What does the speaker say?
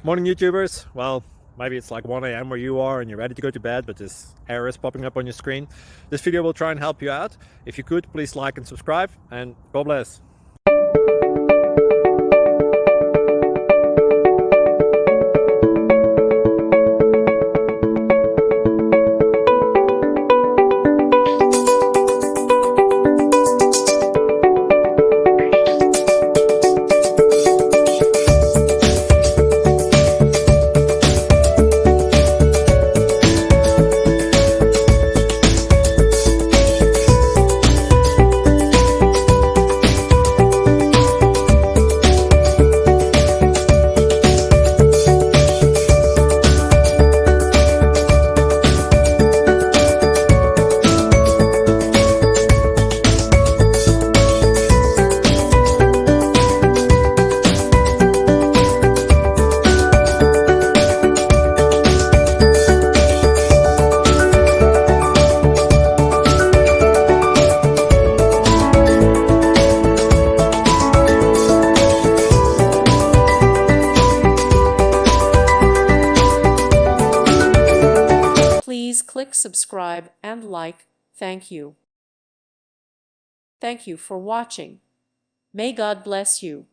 Morning YouTubers. Well, maybe it's like 1 a.m. where you are and you're ready to go to bed, but this error is popping up on your screen. This video will try and help you out. If you could, please like and subscribe, and God bless. Please click subscribe and like. Thank you. Thank you for watching. May God bless you.